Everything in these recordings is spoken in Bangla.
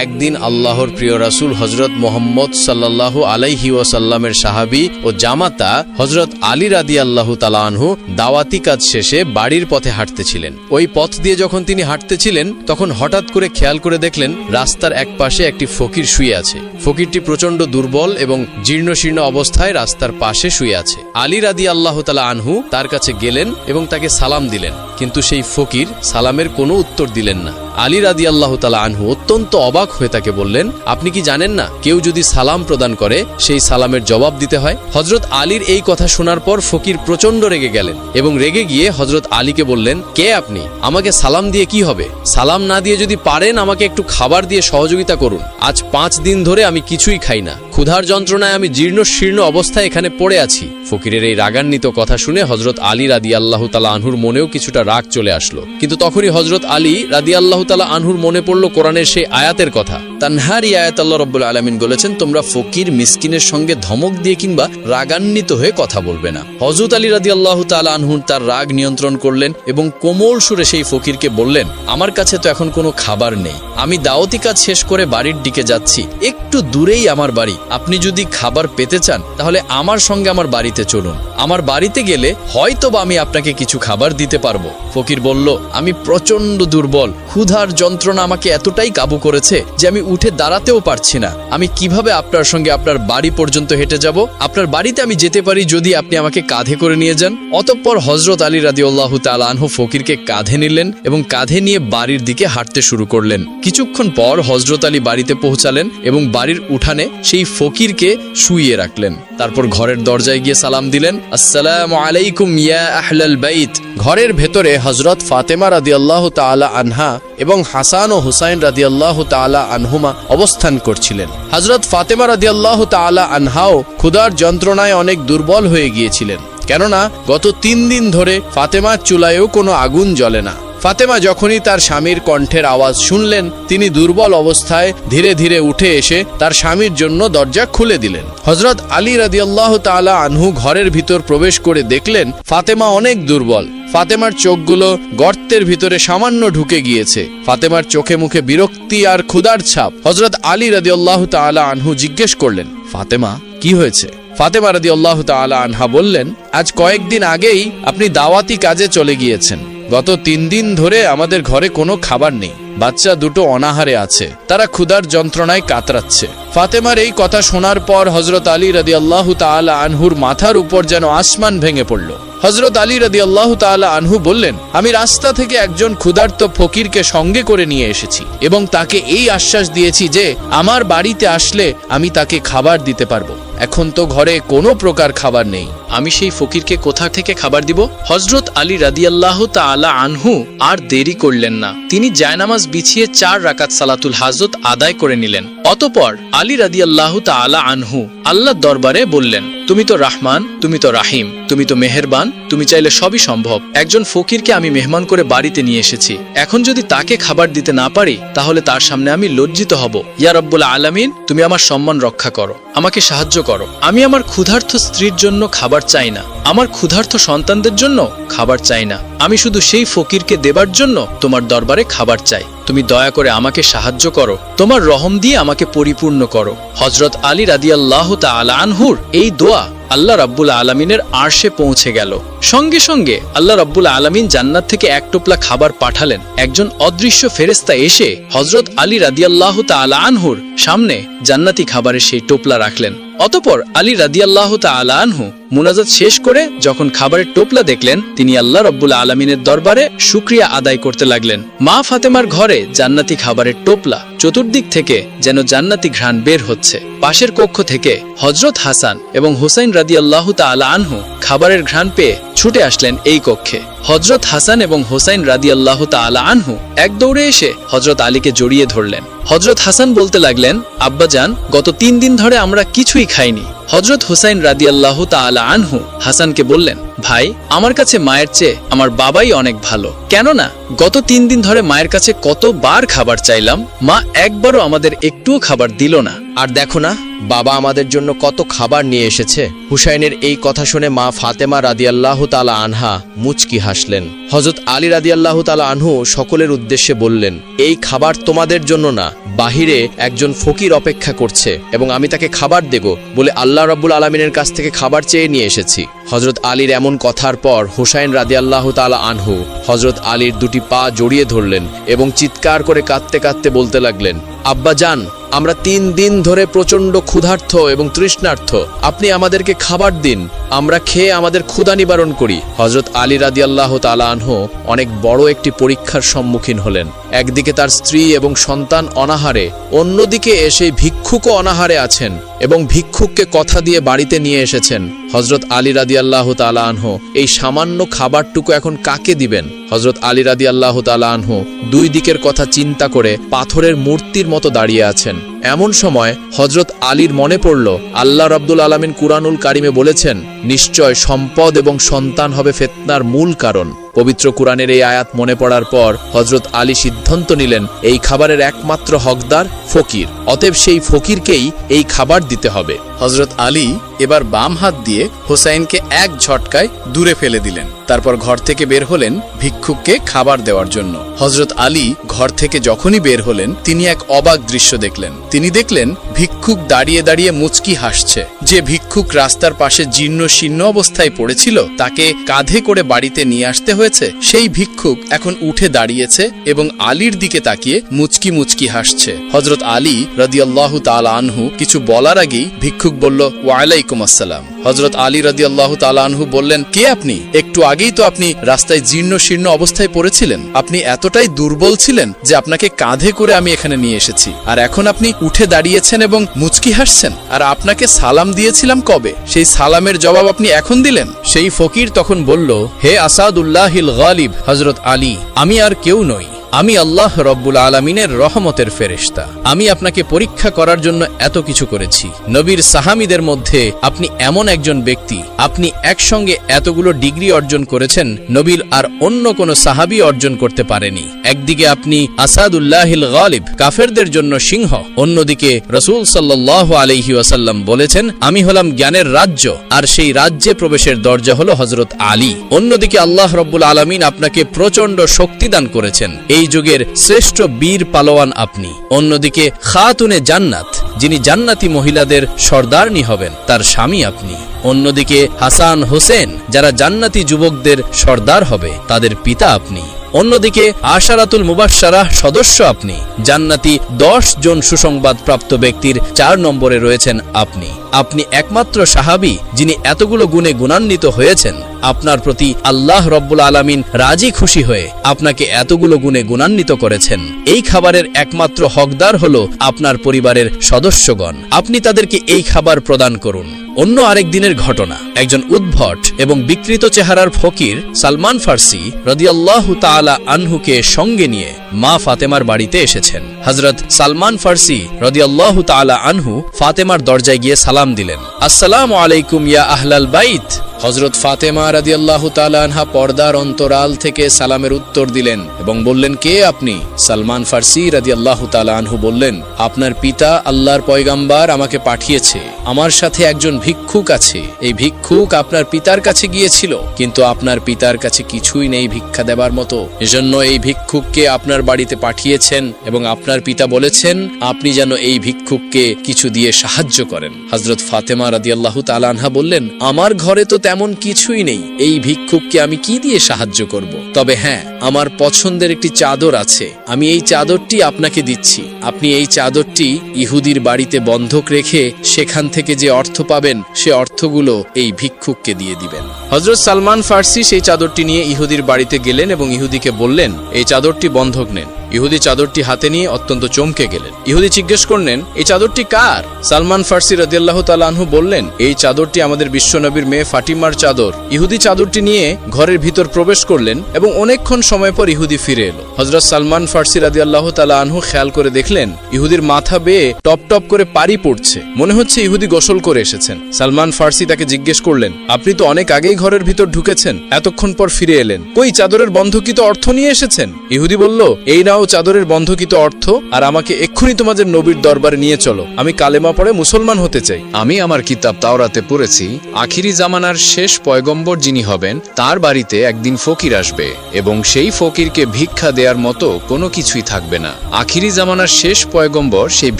একদিন আল্লাহর প্রিয় রাসূল হযরত মুহাম্মদ সাল্লাল্লাহু আলাইহি ওয়াসাল্লামের সাহাবী ও জামাতা হযরত আলী রাদিয়াল্লাহু তাআলা আনহু দাওয়াতি কাজ শেষে বাড়ির পথে হাঁটতেছিলেন। ওই পথ দিয়ে যখন তিনি হাঁটতেছিলেন তখন হঠাৎ করে খেয়াল করে দেখলেন রাস্তার এক পাশে একটি ফকির শুয়ে আছে। ফকিরটি প্রচণ্ড দুর্বল এবং জীর্ণশীর্ণ অবস্থায় রাস্তার পাশে শুয়ে আছে। আলী রাদিয়াল্লাহু তাআলা আনহু তার কাছে গেলেন এবং তাকে সালাম দিলেন, কিন্তু সেই ফকির সালামের কোনো উত্তর দিলেন না। আলী রাদিয়াল্লাহু তাআলা আনহু অত্যন্ত অবাক হয়ে তাকে বললেন, আপনি কি জানেন না কেউ যদি সালাম প্রদান করে সেই সালামের জবাব দিতে হয়? হযরত আলীর এই কথা শোনার পর ফকির প্রচণ্ড রেগে গেলেন এবং রেগে গিয়ে হযরত আলীকে বললেন, কে আপনি? আমাকে সালাম দিয়ে কি হবে? সালাম না দিয়ে যদি পারেন আমাকে একটু খাবার দিয়ে সহযোগিতা করুন। আজ 5 দিন ধরে আমি কিছুই খাই না, ক্ষুধার যন্ত্রণায় আমি জীর্ণ শীর্ণ অবস্থায় এখানে পড়ে আছি। ফকিরের এই রাগান্বিত কথা শুনে হযরত আলী রাদিয়াল্লাহু তাআলা আনহুর মনেও কিছুটা রাগ চলে আসলো, কিন্তু তখনই হযরত আলী রাদিয়াল্লাহু তাআলা আনহুর মনে পড়ল কোরআনের সেই আয়াতের কথা। তানহার আয়াত আল্লাহ রাব্বুল আলামিন বলেছেন, তোমরা ফকির মিসকিনের সঙ্গে ধমক দিয়ে কিংবা রাগান্বিত হয়ে কথা বলবে না। হযরত আলী রাদিয়াল্লাহু তাআলা আনহু তার রাগ নিয়ন্ত্রণ করলেন এবং কোমল সুরে সেই ফকিরকে বললেন, আমার কাছে তো এখন কোনো খাবার নেই, আমি দাওয়াতি কাজ শেষ করে বাড়ির দিকে যাচ্ছি, একটু দূরেই আমার বাড়ি। আপনি যদি খাবার পেতে চান তাহলে আমার সঙ্গে আমার বাড়িতে চলুন, আমার বাড়িতে গেলে হয়তোবা আমি আপনাকে কিছু খাবার দিতে পারবো। ফকির বলল, আমি প্রচন্ড দুর্বল, ক্ষুধার যন্ত্রণা আমাকে এতটাই কাবু করেছে যে আমি উঠে দাঁড়াতেও পারছি না। আমি কিভাবে আপনার সঙ্গে আপনার বাড়ি পর্যন্ত হেঁটে যাব? আপনার বাড়িতে আমি যেতে পারি যদি আপনি আমাকে কাঁধে করে নিয়ে যান। অতঃপর হযরত আলী রাদিয়াল্লাহু তাআলা আনহু ফকিরকে কাঁধে নিলেন এবং কাঁধে নিয়ে বাড়ির দিকে হাঁটতে শুরু করলেন। কিছুক্ষণ পর হযরত আলী বাড়িতে পৌঁছালেন এবং বাড়ির উঠানে সেই ফকিরকে শুইয়ে রাখলেন। তারপর ঘরের দরজায় গিয়ে সালাম দিলেন, আসসালামু আলাইকুম ইয়া আহলাল বাইত। ঘরের ভেতরে হযরত ফাতেমা রাদিয়াল্লাহু তাআলা আনহা এবং হাসান ও হুসাইন রাদিয়াল্লাহু তাআলা আনহুমা অবস্থান করছিলেন। হযরত ফাতেমা রাদিয়াল্লাহু তাআলা আনহাও ক্ষুধার যন্ত্রণায় অনেক দুর্বল হয়ে গিয়েছিলেন, কেননা গত 3 দিন ধরে ফাতেমার চুলায়ও কোনো আগুন জ্বলে না। ফাতেমা যখনই তার স্বামীর কণ্ঠের আওয়াজ শুনলেন তিনি দুর্বল অবস্থায় ধীরে ধীরে উঠে এসে তার স্বামীর জন্য দরজা খুলে দিলেন। হযরত আলী রাদিয়াল্লাহু তাআলা আনহু ঘরের ভিতর প্রবেশ করে দেখলেন ফাতেমা অনেক দুর্বল। ফাতেমার চোখগুলো গর্তের ভিতরে সামান্য ঢুকে গিয়েছে। ফাতেমার চোখে মুখে বিরক্তি আর ক্ষুধার ছাপ। হযরত আলী রাদিয়াল্লাহু তাআলা আনহু জিজ্ঞেস করলেন, ফাতেমা কি হয়েছে? ফাতেমা রাদিয়াল্লাহু তাআলা আনহা বললেন, আজ কয়েকদিন আগেই আপনি দাওয়াতি কাজে চলে গিয়েছেন। গত 3 দিন ধরে আমাদের ঘরে কোনো খাবার নেই, বাচ্চা দুটো অনাহারে আছে, তারা ক্ষুধার যন্ত্রণায় কাতরাচ্ছে। ফাতেমার এই কথা শোনার পর হযরত আলী রাদিয়াল্লাহু তাআলা আনহুর মাথার উপর যেন আসমান ভেঙে পড়ল। হযরত আলী রাদিয়াল্লাহু তাআলা আনহু বললেন, আমি রাস্তা থেকে একজন ক্ষুধার্ত ফকিরকে সঙ্গে করে নিয়ে এসেছি এবং তাকে এই আশ্বাস দিয়েছি যে আমার বাড়িতে আসলে আমি তাকে খাবার দিতে পারবো। এখন তো ঘরে কোনো প্রকার খাবার নেই, আমি সেই ফকিরকে কোথা থেকে খাবার দিব? হযরত আলী রাদিয়াল্লাহু তাআলা আনহু আর দেরি করলেন না, তিনি জায়নামাজ বিছিয়ে 4 রাকাত সালাতুল হাজত আদায় করে নিলেন। অতঃপর আলী রাদিয়াল্লাহু তাআলা আনহু আল্লাহর দরবারে বললেন, তুমি তো রহমান, তুমি তো রাহিম, তুমি তো মেহেরবান, তুমি চাইলে সবই সম্ভব। একজন ফকিরকে আমি মেহমান করে বাড়িতে নিয়ে এসেছি, এখন যদি তাকে খাবার দিতে না পারি তাহলে তার সামনে আমি লজ্জিত হব। ইয়া রব্বুল আলামিন, তুমি আমার সম্মান রক্ষা করো, আমাকে সাহায্য করো। আমি আমার ক্ষুধার্ত স্ত্রীর জন্য খাবার চাই না, আমার ক্ষুধার্ত সন্তানদের জন্য খাবার চাই না, আমি শুধু সেই ফকিরকে দেবার জন্য তোমার দরবারে খাবার চাই। তুমি দয়া করে আমাকে সাহায্য করো, তোমার রহম দিয়ে আমাকে পরিপূর্ণ করো। হযরত আলী রাদিয়াল্লাহু তাআলা আনহুর এই দোয়া আল্লাহ রাব্বুল আলামিনের আরশে পৌঁছে গেল। সঙ্গে সঙ্গে আল্লাহ রাব্বুল আলামিন জান্নাত থেকে এক টোপলা খাবার পাঠালেন। একজন অদৃশ্য ফেরেশতা এসে হযরত আলী রাদিয়াল্লাহু তাআলা আনহুর সামনে জান্নাতি খাবারের সেই টোপলা রাখলেন। অতঃপর আলী রাদিয়াল্লাহু তাআলা আনহু মুনাজাত শেষ করে যখন খাবারের টোপলা দেখলেন তিনি আল্লাহ রাব্বুল আলামিনের দরবারে শুকরিয়া আদায় করতে লাগলেন। মা ফাতেমার ঘরে জান্নাতি খাবারের টোপলা, চতুর্দিক থেকে যেন জান্নাতি ঘ্রাণ বের হচ্ছে। পাশের কক্ষ থেকে হযরত হাসান এবং হুসাইন রাদিয়াল্লাহু তাআলা আনহু খাবারের ঘ্রাণ পেয়ে ছুটে আসলেন এই কক্ষে। হযরত হাসান এবং হুসাইন রাদিয়াল্লাহু তাআলা আনহু এক দৌড়ে এসে হযরত আলীকে জড়িয়ে ধরলেন। হযরত হাসান বলতে লাগলেন, আব্বাজান, গত 3 দিন ধরে আমরা কিছুই খাইনি। হযরত হুসাইন রাদিয়াল্লাহু তাআলা আনহু হাসানকে বললেন, ভাই, আমার কাছে মায়ের চেয়ে আমার বাবাই অনেক ভালো, কেননা গত 3 দিন ধরে মায়ের কাছে কতবার খাবার চাইলাম, মা একবারও আমাদের একটুও খাবার দিল না। আর দেখো না বাবা আমাদের জন্য কত খাবার নিয়ে এসেছে। হুসাইনের এই কথা শুনে মা ফাতেমা রাদিয়াল্লাহু তাআলা আনহা মুচকি হাসলেন। হযরত আলী রাদিয়াল্লাহু তাআলা আনহু সকলের উদ্দেশ্যে বললেন, এই খাবার তোমাদের জন্য না, বাহিরে একজন ফকির অপেক্ষা করছে এবং আমি তাকে খাবার দেব বলে আল্লাহ রাব্বুল আলামিনের কাছ থেকে খাবার চেয়ে নিয়ে এসেছি। হযরত আলীর এমন কথার পর হুসাইন রাদিয়াল্লাহু তাআলা আনহু হযরত আলীর দুটি পা জড়িয়ে ধরলেন এবং চিৎকার করে কাঁদতে কাঁদতে বলতে লাগলেন, আব্বা জান, আমরা 3 দিন ধরে প্রচণ্ড ক্ষুধার্ত এবং তৃষ্ণার্ত, আপনি আমাদেরকে খাবার দিন, আমরা খেয়ে আমাদের ক্ষুধা নিবারণ করি। হযরত আলী রাদিয়াল্লাহু তাআলা আনহু অনেক বড় একটি পরীক্ষার সম্মুখীন হলেন। একদিকে তার স্ত্রী এবং সন্তান অনাহারে, অন্যদিকে এসে ভিক্ষুকও অনাহারে আছেন এবং ভিক্ষুককে কথা দিয়ে বাড়িতে নিয়ে এসেছেন। হযরত আলী রাদিয়াল্লাহু তাআলা আনহু এই সামান্য খাবারটুকু এখন কাকে দিবেন? হযরত আলী রাদিয়াল্লাহু তাআলা আনহু দুই দিকের কথা চিন্তা করে পাথরের মূর্তির মতো দাঁড়িয়ে আছেন। এমন সময় হযরত আলীর মনে পড়ল, আল্লাহ রাব্বুল আলামিন কুরআনুল কারিমে বলেছেন, নিশ্চয় সম্পদ এবং সন্তান হবে ফিতনার মূল কারণ। পবিত্র কুরআনের এই আয়াত মনে পড়ার পর হযরত আলী সিদ্ধান্ত নিলেন, এই খাবারের একমাত্র হকদার ফকির, অতএব সেই ফকিরকেই এই খাবার দিতে হবে। হযরত আলী এবার বাম হাত দিয়ে হুসাইনকে এক ঝটকায় দূরে ফেলে দিলেন। তারপর ঘর থেকে বের হলেন ভিক্ষুককে খাবার দেওয়ার জন্য। হযরত আলী ঘর থেকে যখনই বের হলেন, তিনি এক অবাক দৃশ্য দেখলেন। তিনি দেখলেন ভিক্ষুক দাঁড়িয়ে দাঁড়িয়ে মুচকি হাসছে। যে ভিক্ষুক রাস্তার পাশে জীর্ণ শীর্ণ অবস্থায় পড়েছিল, তাকে কাঁধে করে বাড়িতে নিয়ে আসতে হয়েছে, সেই ভিক্ষুক এখন উঠে দাঁড়িয়েছে এবং আলীর দিকে তাকিয়ে মুচকি মুচকি হাসছে। হযরত আলী রাদিয়াল্লাহু তাআলা আনহু কিছু বলার আগেই ভিক্ষুক বলল, ওয়ালাইকুম আসসালাম। হযরত আলী রাদিয়াল্লাহু তাআলা আনহু বললেন, কে আপনি? একটু আগেই তো আপনি রাস্তায় জীর্ণ শীর্ণ অবস্থায় পড়েছিলেন, আপনি এতটাই দুর্বল ছিলেন যে আপনাকে কাঁধে করে আমি এখানে নিয়ে এসেছি, আর এখন আপনি উঠে দাঁড়িয়েছেন এবং মুচকি হাসছেন। আর আপনাকে সালাম দিয়েছিলাম কবে? সেই সালামের জবাব আপনি এখন দিলেন? সেই ফকির তখন বলল, হে আসাদুল্লাহিল গালিব হযরত আলী, আমি আর কেউ নই, আমি আল্লাহ রব্বুল আলামিনের রহমতের ফেরেশতা। আমি আপনাকে পরীক্ষা করার জন্য এত কিছু করেছি। নবীর সাহাবীদের মধ্যে আপনি এমন একজন ব্যক্তি, আপনি একসঙ্গে এতগুলো ডিগ্রি অর্জন করেছেন, নবীর আর অন্য কোন সাহাবী অর্জন করতে পারেনি। একদিকে আপনি আসাদুল্লাহিল গালিব, কাফেরদের জন্য সিংহ, অন্যদিকে রাসূল সাল্লাল্লাহু আলাইহি ওয়াসাল্লাম বলেছেন, আমি হলাম জ্ঞানের রাজ্য, আর সেই রাজ্যে প্রবেশের দরজা হলো হযরত আলী। অন্যদিকে আল্লাহ রব্বুল আলামিন আপনাকে প্রচণ্ড শক্তি দান করেছেন, এই যুগের শ্রেষ্ঠ বীর পালোয়ান আপনি। অন্যদিকে খাতুনে জান্নাত, যিনি জান্নাতি মহিলাদের সর্দারনি হবেন, তার স্বামী আপনি। অন্যদিকে হাসান হোসেন, যারা জান্নাতি যুবকদের সর্দার হবে, তাদের পিতা আপনি। অন্যদিকে আশারাতুল মুবাশশারাহ সদস্য আপনি। জান্নাতি 10 জন সুসংবাদ প্রাপ্ত ব্যক্তির 4 নম্বরে রয়েছেন আপনি। আপনি একমাত্র সাহাবী যিনি এতগুলো গুণে গুণান্বিত হয়েছেন। আপনার প্রতি আল্লাহ রব্বুল আলামিন রাজি খুশি হয়ে আপনাকে এতগুলো গুণে গুণান্বিত করেছেন। এই খাবারের একমাত্র হকদার হলো আপনার পরিবারের সদস্যগণ। আপনি তাদেরকে এই খাবার প্রদান করুন। অন্য আরেক দিনের ঘটনা, একজন উদ্ভট এবং বিকৃত চেহারার ফকির সালমান ফার্সি রাদিয়াল্লাহু তাআলা আনহুকে সঙ্গে নিয়ে মা ফাতেমার বাড়িতে এসেছেন। হযরত সালমান ফার্সি রাদিয়াল্লাহু তাআলা আনহু ফাতেমার দরজায় গিয়ে সালাম দিলেন, আসসালামু আলাইকুম ইয়া আহলাল বাইত। হযরত ফাতেমা রাদিয়াল্লাহু তাআলা আনহা পর্দার অন্তরাল থেকে সালামের উত্তর দিলেন এবং বললেন, কে আপনি? সালমান ফার্সি রাদিয়াল্লাহু তাআলা আনহু বললেন, আপনার পিতা আল্লাহর পয়গাম্বার আমাকে পাঠিয়েছে, আমার সাথে একজন ভিক্ষুক আছে। এই ভিক্ষুক আপনার পিতার কাছে গিয়েছিল, কিন্তু আপনার পিতার কাছে কিছুই নেই ভিক্ষা দেবার মতো, এজন্য এই ভিক্ষুককে আপনার বাড়িতে পাঠিয়েছেন এবং আপনার পিতা বলেছেন আপনি যেন এই ভিক্ষুককে কিছু দিয়ে সাহায্য করেন। হযরত ফাতেমা রাদিয়াল্লাহু তাআলা আনহা বললেন, আমার ঘরে তো তেমন কিছুই নেই, এই ভিক্ষুককে আমি কি দিয়ে সাহায্য করব? তবে হ্যাঁ, আমার পছন্দের একটি চাদর আছে, আমি এই চাদরটি আপনাকে দিচ্ছি। আপনি এই চাদরটি ইহুদির বাড়িতে বন্ধক রেখে সেখান থেকে যে অর্থ পাবেন, সে অর্থগুলো এই ভিক্ষুককে দিয়ে দিবেন। হযরত সালমান ফার্সি সেই চাদরটি নিয়ে ইহুদির বাড়িতে গেলেন এবং ইহুদিকে বললেন, এই চাদরটি বন্ধক নেন। ইহুদি চাদরটি হাতে নিয়ে অত্যন্ত চমকে গেলেন। ইহুদি জিজ্ঞেস করলেন, এই চাদরটি কার? সালমান ফার্সি রাদিয়াল্লাহু তাআলা আনহু বললেন, এই চাদরটি আমাদের বিশ্বনবীর মেয়ে ফাতিমার চাদর। ইহুদি চাদরটি নিয়ে ঘরের ভিতর প্রবেশ করলেন এবং অনেকক্ষণ সময় পর ইহুদি ফিরে এলো। হযরত সালমান ফার্সি রাদিয়াল্লাহু তাআলা আনহু খেয়াল করে দেখলেন, ইহুদির মাথা বেয়ে টপ টপ করে পানি পড়ছে, মনে হচ্ছে ইহুদি গোসল করে এসেছেন। সালমান ফার্সি তাকে জিজ্ঞেস করলেন, আপনি তো অনেক আগেই ঘরের ভিতর ঢুকেছেন, এতক্ষণ পর ফিরে এলেন, কই চাদরের বন্ধকিত অর্থ নিয়ে এসেছেন? ইহুদি বলল, এই নাও ও চাদরের বন্ধকিত অর্থ আর আমাকে এক্ষুনি তোমাদের নবীর দরবারে নিয়ে চলো। আমি কালেমা পড়ে মুসলমান হতে চাই। আমি আমার কিতাব তাওরাতে পড়েছি, আখিরি জামানার শেষ পয়গম্বর যিনি হবেন তার বাড়িতে একদিন ফকির আসবে এবং সেই ফকিরকে ভিক্ষা দেওয়ার মতো কোনো কিছুই থাকবে না। আখিরি জামানার শেষ পয়গম্বর সেই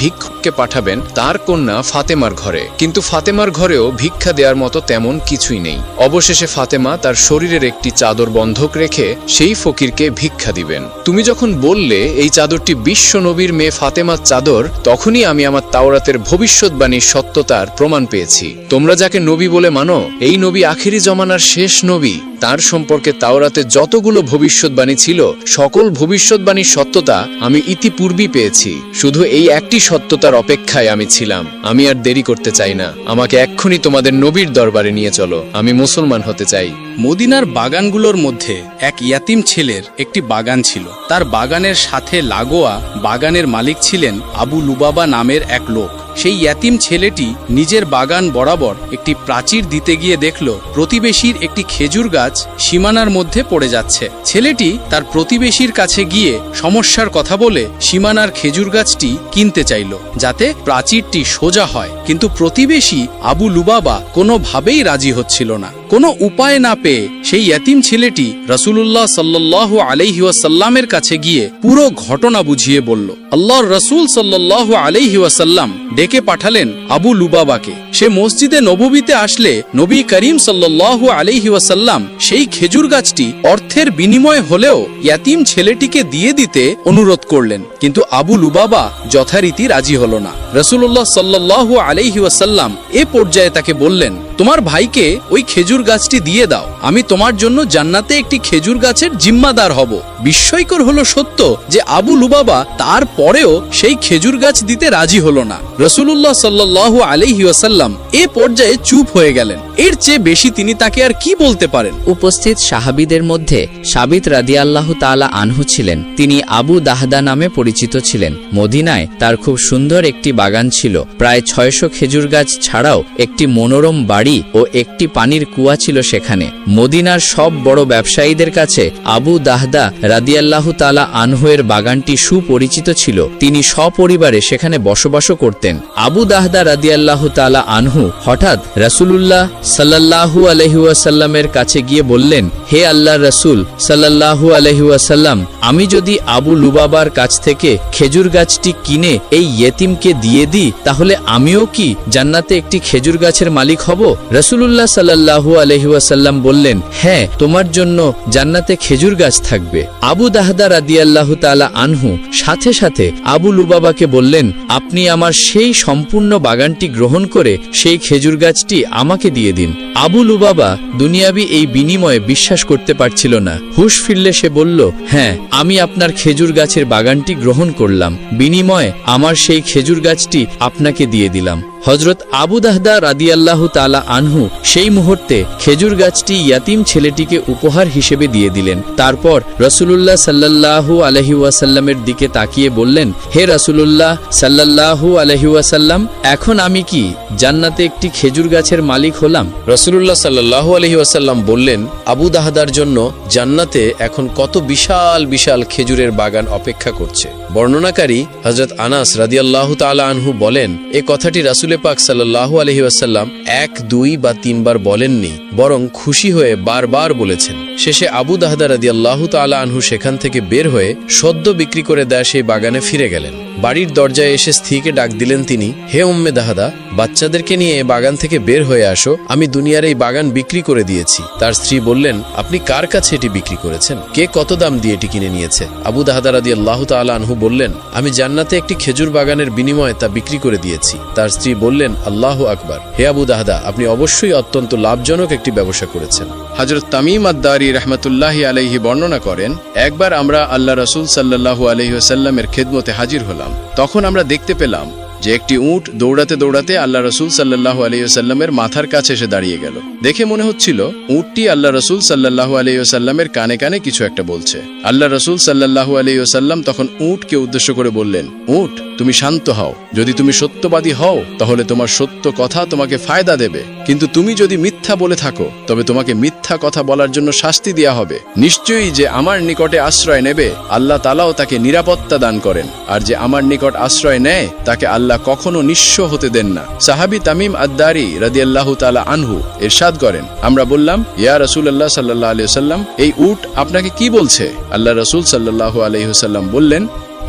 ভিক্ষুককে পাঠাবেন তার কন্যা ফাতেমার ঘরে, কিন্তু ফাতেমার ঘরেও ভিক্ষা দেওয়ার মতো তেমন কিছুই নেই। অবশেষে ফাতেমা তার শরীরের একটি চাদর বন্ধক রেখে সেই ফকিরকে ভিক্ষা দিবেন। তুমি যখন বললে এই চাদরটি বিশ্ব নবীর মেয়ে ফাতেমার চাদর, তখনই আমি আমার তাওরাতের ভবিষ্যৎবাণীর সত্যতার প্রমাণ পেয়েছি। তোমরা যাকে নবী বলে মানো, এই নবী আখিরি জমানার শেষ নবী। তার সম্পর্কে তাওরাতে যতগুলো ভবিষ্যৎবাণী ছিল, সকল ভবিষ্যৎবাণীর সত্যতা আমি ইতিপূর্বেই পেয়েছি। শুধু এই একটি সত্যতার অপেক্ষায় আমি ছিলাম। আমি আর দেরি করতে চাই না, আমাকে এক্ষুনি তোমাদের নবীর দরবারে নিয়ে চলো। আমি মুসলমান হতে চাই। মদিনার বাগানগুলোর মধ্যে এক ইয়াতিম ছেলের একটি বাগান ছিল। তার বাগানের সাথে লাগোয়া বাগানের মালিক ছিলেন আবু লুবাবা নামের এক লোক। সেই ইয়াতিম ছেলেটি নিজের বাগান বরাবর একটি প্রাচীর দিতে গিয়ে দেখল প্রতিবেশীর একটি খেজুর গাছ সীমানার মধ্যে পড়ে যাচ্ছে। ছেলেটি তার প্রতিবেশীর কাছে গিয়ে সমস্যার কথা বলে সীমানার খেজুর গাছটি কিনতে চাইল, যাতে প্রাচীরটি সোজা হয়। কিন্তু প্রতিবেশী আবু লুবাবা কোনোভাবেই রাজি হচ্ছিল না। কোনো উপায় না পেয়ে সেই ইয়াতিম ছেলেটি রাসূলুল্লাহ সাল্লাল্লাহু আলাইহি ওয়াসাল্লামের কাছে গিয়ে পুরো ঘটনা বুঝিয়ে বলল। আল্লাহর রাসূল সাল্লাল্লাহু আলাইহি ওয়াসাল্লাম ডেকে পাঠালেন আবু লুবাবাকে। সে মসজিদে নববীতে আসলে নবী করিম সাল্লাল্লাহু আলাইহি ওয়াসাল্লাম সেই খেজুর গাছটি অর্থের বিনিময় হলেও ইয়াতিম ছেলেটিকে দিয়ে দিতে অনুরোধ করলেন, কিন্তু আবু লুবাবা যথারীতি রাজি হলো না। রাসূলুল্লাহ সাল্লাল্লাহু আলাইহি ওয়াসাল্লাম এ পর্যায়ে তাকে বললেন, তোমার ভাইকে ওই খেজুর গাছটি দিয়ে দাও, আমি তোমার জন্য জান্নাতে একটি খেজুর গাছের জিম্মাদার হব। বিস্ময়কর হলো সত্য যে আবু লুবাবা তারপরেও সেই খেজুর গাছ দিতে রাজি হলো না। রাসূলুল্লাহ সাল্লাল্লাহু আলাইহি ওয়াসাল্লাম এ পর্যায়ে চুপ হয়ে গেলেন। এর চেয়ে বেশি তিনি তাকে আর কি বলতে পারেন। উপস্থিত সাহাবীদের মধ্যে সাবিত রাদিয়াল্লাহু তাআলা আনহু ছিলেন। তিনি আবু দাহদা নামে পরিচিত ছিলেন। মদিনায় তার খুব সুন্দর একটি বাগান ছিল। প্রায় 600 খেজুর গাছ ছাড়াও একটি মনোরম বাড়ি ও একটি পানির কুয়া ছিল সেখানে। মদিনার সব বড় ব্যবসায়ীদের কাছে আবু দাহদা রাদিয়াল্লাহু তাআলা আনহুয়ের বাগানটি সুপরিচিত ছিল। তিনি সপরিবারে সেখানে বসবাসও করতেন। আবু দাহদা রাদিয়াল্লাহু তাআলা আনহু হঠাৎ রাসূলুল্লাহ সাল্লাল্লাহু আলাইহি ওয়াসাল্লামের কাছে গিয়ে বললেন, হে আল্লাহর রাসূল সাল্লাল্লাহু আলাইহি ওয়াসাল্লাম, আমি যদি আবু লুবাবার কাছ থেকে খেজুর গাছটি কিনে এই ইয়েতিমকে দিয়ে দিই, তাহলে আমিও কি জান্নাতে একটি খেজুর গাছের মালিক হব? রাসূলুল্লাহ সাল্লাল্লাহু আলাইহি ওয়াসাল্লাম বললেন, হ্যাঁ, তোমার জন্য জান্নাতে খেজুর গাছ থাকবে। আবু দাহদা রাদিয়াল্লাহু তাআলা আনহু সাথে সাথে আবু লুবাবাকে বললেন, আপনি আমার সেই সম্পূর্ণ বাগানটি গ্রহণ করে সেই খেজুর গাছটি আমাকে দিয়ে দিন। আবু লুবাবা দুনিয়াবি এই বিনিময়ে বিশ্বাস করতে পারছিল না। হুঁশ ফিরলে সে বলল, হ্যাঁ, আমি আপনার খেজুর গাছের বাগানটি গ্রহণ করলাম, বিনিময়ে আমার সেই খেজুর গাছটি আপনাকে দিয়ে দিলাম। হযরত আবু দাহদা রাদিয়াল্লাহু তাআলা আনহু সেই মুহূর্তে খেজুর গাছটি ইয়াতিম ছেলেটিকে উপহার হিসেবে দিয়ে দিলেন। তারপর রাসূলুল্লাহ সাল্লাল্লাহু আলাইহি ওয়াসাল্লামের দিকে তাকিয়ে বললেন, হে রাসূলুল্লাহ সাল্লাল্লাহু আলাইহি ওয়াসাল্লাম, এখন আমি কি জান্নাতে একটি খেজুর গাছের মালিক হলাম? রাসূলুল্লাহ সাল্লাল্লাহু আলাইহি ওয়াসাল্লাম বললেন, আবু দাহদার জন্য জান্নাতে এখন কত বিশাল বিশাল খেজুরের বাগান অপেক্ষা করছে। বর্ণনাকারী হযরত আনাস রাদিয়াল্লাহু তাআলা আনহু বলেন, এই কথাটি রাসূল পাক সাল্লাল্লাহু আলাইহি ওয়াসাল্লাম 1, 2 বা 3 বার বলেননি, বরং খুশি হয়ে বারবার বলেছেন। শেষে আবু দাহদা রাদিয়াল্লাহু তাআলা আনহু সেখান থেকে বের হয়ে সদ্য বিক্রি করে দেয়া সেই বাগানে ফিরে গেলেন। বাড়ির দরজায় এসে স্ত্রীকে ডাক দিলেন তিনি, হে উম্মে দাহদা, বাচ্চাদেরকে নিয়ে বাগান থেকে বের হয়ে আসো, আমি দুনিয়ার এই বাগান বিক্রি করে দিয়েছি। তার স্ত্রী বললেন, আপনি কার কাছে এটি বিক্রি করেছেন? কে কত দাম দিয়ে এটি কিনে নিয়েছে? আবু দাহদা রাদিয়াল্লাহু তাআলা আনহু বললেন, আমি জান্নাতে একটি খেজুর বাগানের বিনিময়ে তা বিক্রি করে দিয়েছি। তার স্ত্রী বললেন, আল্লাহু আকবার, হে আবু দাহদা, আপনি অবশ্যই অত্যন্ত লাভজনক একটি ব্যবসা করেছেন। হযরত তামিম আদ-দারি রাহমাতুল্লাহি আলাইহি বর্ণনা করেন, একবার আমরা আল্লাহ রাসূল সাল্লাল্লাহু আলাইহি ওয়াসাল্লামের খেদমতে হাজির হলাম। তখন আমরা দেখতে পেলাম যে একটি উট দৌড়াতে দৌড়াতে আল্লাহ রসুল সাল্লাল্লাহু আলাইহি ওয়াসাল্লামের মাথার কাছে এসে দাঁড়িয়ে গেল। দেখে মনে হচ্ছিল উটটি আল্লাহ রসুল সাল্লাল্লাহু আলাইহি ওয়াসাল্লামের কানে কানে কিছু একটা বলছে। আল্লাহ রসুল সাল্লাল্লাহু আলাইহি ওয়াসাল্লাম তখন উটকে উদ্দেশ্য করে বললেন, উট, তুমি শান্ত হও। যদি তুমি সত্যবাদী হও তাহলে তোমার সত্য কথা তোমাকে ফায়দা দেবে, কিন্তু তুমি যদি মিথ্যা বলে থাকো তবে তোমাকে মিথ্যা কথা বলার জন্য শাস্তি দেয়া হবে। নিশ্চয়ই যে আমার নিকটে আশ্রয় নেবে আল্লাহ তাআলাও তাকে নিরাপত্তা দান করেন, আর যে আমার নিকট আশ্রয় নেয় তাকে আল্লাহ কখনো নিঃস্ব হতে দেন না। সাহাবী তামিম আদ-দারি রাদিয়াল্লাহু তাআলা আনহু ইরশাদ করেন, আমরা বললাম, ইয়া রাসূলুল্লাহ সাল্লাল্লাহু আলাইহি ওয়াসাল্লাম, এই উট আপনাকে কি বলছে? আল্লাহ রাসূল সাল্লাল্লাহু আলাইহি ওয়াসাল্লাম বললেন,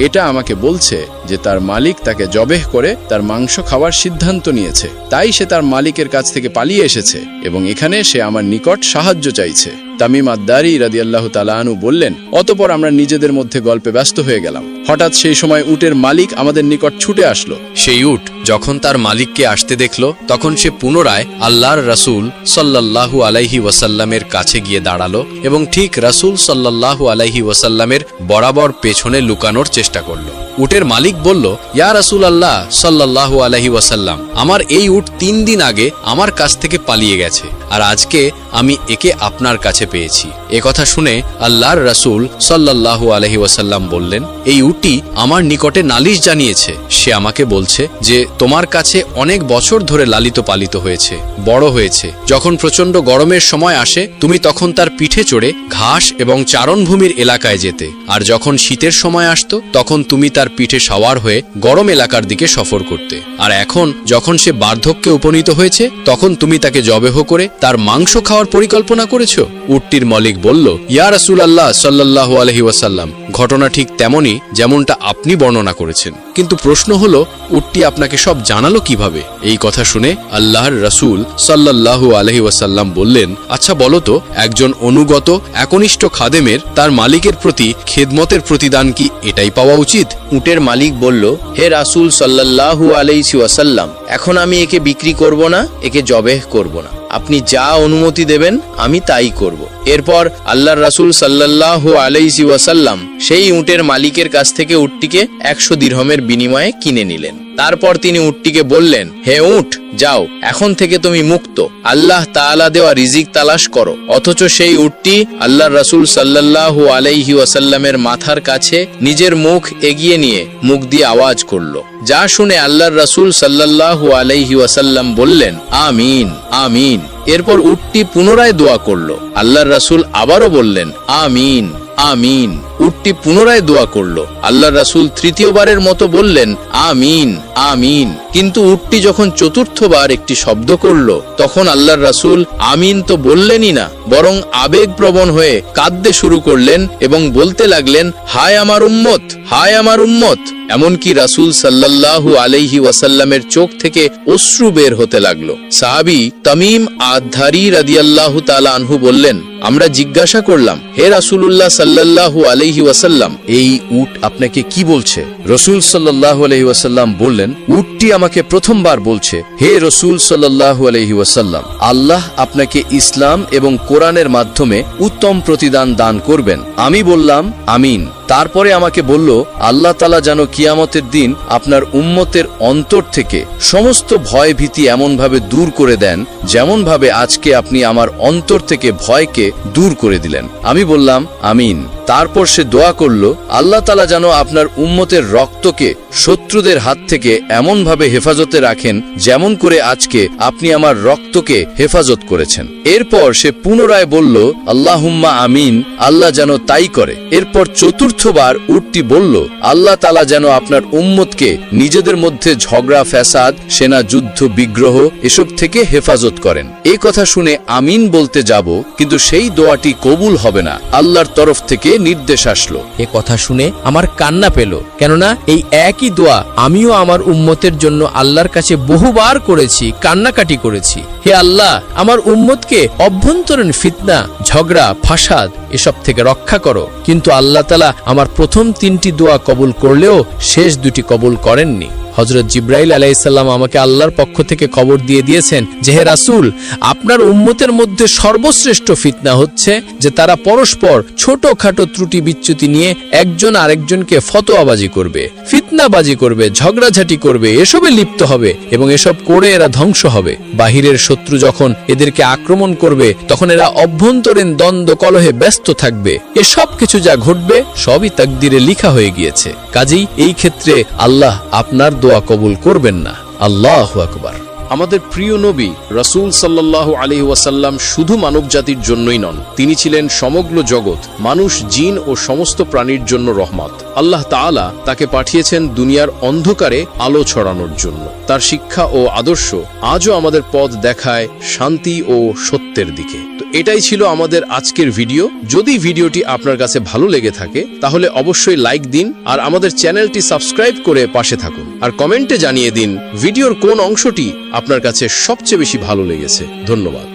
এটা আমাকে বলছে যে তার মালিক তাকে জবেহ করে তার মাংস খাওয়ার সিদ্ধান্ত নিয়েছে, তাই সে তার মালিকের কাছ থেকে পালিয়ে এসেছে এবং এখানে সে আমার নিকট সাহায্য চাইছে। তামিম আদ-দারি রাদিয়াল্লাহু তাআলা আনহু বললেন, অতঃপর আমরা নিজেদের মধ্যে গল্পে ব্যস্ত হয়ে গেলাম। হঠাৎ সেই সময় উটের মালিক আমাদের নিকট ছুটে আসলো। সেই উট যখন তার মালিককে আসতে দেখল তখন সে পুনরায় আল্লাহর রাসূল সাল্লাল্লাহু আলাইহি ওয়াসাল্লামের কাছে গিয়ে দাঁড়ালো এবং ঠিক রাসূল সাল্লাল্লাহু আলাইহি ওয়াসাল্লামের বরাবর পেছনে লুকানোর চেষ্টা করল। উটের মালিক বলল, ইয়া রাসূলুল্লাহ সাল্লাল্লাহু আলাইহি ওয়াসাল্লাম, আমার এই উট 3 দিন আগে আমার কাছ থেকে পালিয়ে গেছে, আর আজকে আমি একে আপনার কাছে পেয়েছি। এ কথা শুনে আল্লাহর রাসূল সাল্লাল্লাহু আলাইহি ওয়াসাল্লাম বললেন, এই উটটি আমার নিকটে নালিশ জানিয়েছে। সে আমাকে বলছে যে তোমার কাছে অনেক বছর ধরে লালিত পালিত হয়েছে, বড় হয়েছে। যখন প্রচন্ড গরমের সময় আসে তুমি তখন তার পিঠে চড়ে ঘাস এবং চারণভূমির এলাকায় যেতে, আর যখন শীতের সময় আসতো তখন তুমি তার পিঠে সওয়ার হয়ে গরম এলাকার দিকে সফর করতে। আর এখন যখন সে বার্ধক্যে উপনীত হয়েছে তখন তুমি তাকে জবেহ করে তার মাংস খাওয়ার পরিকল্পনা করেছো। উটটির মালিক বলল, ইয়া রাসূলুল্লাহ সাল্লাল্লাহু আলাইহি ওয়াসাল্লাম, ঘটনা ঠিক তেমনই যেমনটা আপনি বর্ণনা করেছেন, কিন্তু প্রশ্ন হলো উটটি আপনাকে সব জানালো কিভাবে? এই কথা শুনে আল্লাহর রাসূল সাল্লাল্লাহু আলাইহি ওয়াসাল্লাম বললেন, আচ্ছা বলো তো, একজন অনুগত একনিষ্ঠ খাদেমের তার মালিকের প্রতি খেদমতের প্রতিদান কি এটাই পাওয়া উচিত? উটের মালিক বলল, হে রাসূল সাল্লাল্লাহু আলাইহি ওয়াসাল্লাম, এখন আমি একে বিক্রি করব না, একে জবেহ করব না। আপনি যা অনুমতি দেবেন আমি তাই করব। এরপর আল্লাহর রাসূল সাল্লাল্লাহু আলাইহি ওয়াসাল্লাম সেই উটের মালিকের কাছ থেকে উটটিকে 100 দিরহামের বিনিময়ে কিনে নিলেন। তারপর তিনি উটটিকে বললেন, হে উট, যাও, এখন থেকে তুমি মুক্ত। আল্লাহ তাআলা দেওয়া রিজিক তালাশ করো। অথচ সেই উটটি আল্লাহর রাসূল সাল্লাল্লাহু আলাইহি ওয়াসাল্লামের মাথার কাছে নিজের মুখ এগিয়ে নিয়ে মুখ দিয়ে আওয়াজ করলো, যা শুনে আল্লাহর রাসূল সাল্লাল্লাহু আলাইহি ওয়াসাল্লাম বললেন, আমিন, আমিন। এরপর উটটি পুনরায় দোয়া করলো। আল্লাহর রাসূল আবারও বললেন, আমিন, আমিন। উটটি পুনরায় দোয়া করলো। আল্লাহর রাসূল তৃতীয়বারের মতো বললেন, আমিন, আমিন। কিন্তু উটটি যখন চতুর্থবার একটি শব্দ করলো তখন আল্লাহর রাসূল আমিন তো বললেনই না, বরং আবেগপ্রবণ হয়ে কাঁদতে শুরু করলেন এবং বলতে লাগলেন, হায় আমার উম্মত, হায় আমার উম্মত। এমনকি রাসূল সাল্লাল্লাহু আলাইহি ওয়াসাল্লামের চোখ থেকে অশ্রু বের হতে লাগলো। সাহাবী তামিম আদ-দারি রাদিয়াল্লাহু তাআলা আনহু বললেন, আমরা জিজ্ঞাসা করলাম, হে রাসূলুল্লাহ সাল্লাল্লাহু আলাইহি ওয়াসাল্লাম, এই উট আপনাকে কি বলছে? রাসূল সাল্লাল্লাহু আলাইহি ওয়াসাল্লাম বললেন, উটটি আমাকে প্রথমবার বলছে, হে রাসূল সাল্লাল্লাহু আলাইহি ওয়াসাল্লাম, আল্লাহ আপনাকে ইসলাম এবং কোরআনের মাধ্যমে উত্তম প্রতিদান দান করবেন। আমি বললাম, আমিন। তারপরে আমাকে বলল, আল্লাহ তাআলা যেন কিয়ামতের দিন আপনার উম্মতের অন্তর থেকে সমস্ত ভয় ভীতি এমনভাবে দূর করে দেন যেমনভাবে আজকে আপনি আমার অন্তর থেকে ভয়কে দূর করে দিলেন। আমি বললাম, আমিন। তারপর সে দোয়া করল, আল্লাহ তাআলা যেন আপনার উম্মতের রক্তকে শত্রুদের হাত থেকে এমনভাবে হেফাজতে রাখেন যেমন করে আজকে আপনি আমার রক্তকে হেফাজত করেছেন। এরপর সে পুনরায় বলল, আল্লাহুম্মা আমিন, আল্লাহ যেন তাই করে। এরপর চতুর্থবার উটটি বলল, আল্লাহ তাআলা যেন আপনার উম্মতকে নিজেদের মধ্যে ঝগড়া ফ্যাসাদ, সেনা যুদ্ধ বিগ্রহ এসব থেকে হেফাজত করেন। এই কথা শুনে আমিন বলতে যাব, কিন্তু সেই দোয়াটি কবুল হবে না। আল্লাহর তরফ থেকে নির্দেশ আসলো। এ কথা শুনে আমার কান্না পেল, কেননা এই একই দোয়া আমিও আমার উম্মতের জন্য আল্লাহর কাছে বহুবার করেছি, কান্নাকাটি করেছি। হে আল্লাহ, আমার উম্মতকে অভ্যন্তরীণ ফিতনা, ঝগড়া ফাসাদ এসব থেকে রক্ষা করো। কিন্তু আল্লাহ তাআলা আমার প্রথম 3টি দোয়া কবুল করলেও শেষ 2টি কবুল করেননি। হযরত জিবরাইল আলাইহিস সালাম আমাকে আল্লাহর পক্ষ থেকে খবর দিয়ে দিয়েছেন যে হে রাসূল, আপনার উম্মতের মধ্যে সর্বশ্রেষ্ঠ ফিতনা হচ্ছে যে তারা পরস্পর ছোটখাটো ত্রুটি বিচ্যুতি নিয়ে একজন আরেকজনকে ফতোয়াবাজি করবে, ফিতনাবাজি করবে, ঝগড়াঝাটি করবে, এসবে লিপ্ত হবে এবং এসব করে এরা ধ্বংস হবে। বাহিরের শত্রু যখন এদেরকে আক্রমণ করবে তখন এরা অভ্যন্তরীণ দ্বন্দ্ব কলহে ব্যস্ত থাকবে। এসব কিছু যা ঘটবে সবই তাকদিরে লিখা হয়ে গিয়েছে। কাজেই এই ক্ষেত্রে আল্লাহ আপনার দোয়া কবুল করবেন না। আল্লাহু আকবার। আমাদের প্রিয় নবী রাসূল সাল্লাল্লাহু আলাইহি ওয়াসাল্লাম শুধু মানব জাতির জন্যই নন, তিনি ছিলেন সমগ্র জগৎ, মানুষ, জিন ও সমস্ত প্রাণীর জন্য রহমত। আল্লাহ তাআলা তাকে পাঠিয়েছেন দুনিয়ার অন্ধকারে আলো ছড়ানোর জন্য। তার শিক্ষা ও আদর্শ আজও আমাদের পথ দেখায় শান্তি ও সত্যের দিকে। তো এটাই ছিল আমাদের আজকের ভিডিও। যদি ভিডিওটি আপনার কাছে ভালো লেগে থাকে তাহলে অবশ্যই লাইক দিন আর আমাদের চ্যানেলটি সাবস্ক্রাইব করে পাশে থাকুন। আর কমেন্টে জানিয়ে দিন ভিডিওর কোন অংশটি আপনার কাছে সবচেয়ে বেশি ভালো লেগেছে। ধন্যবাদ।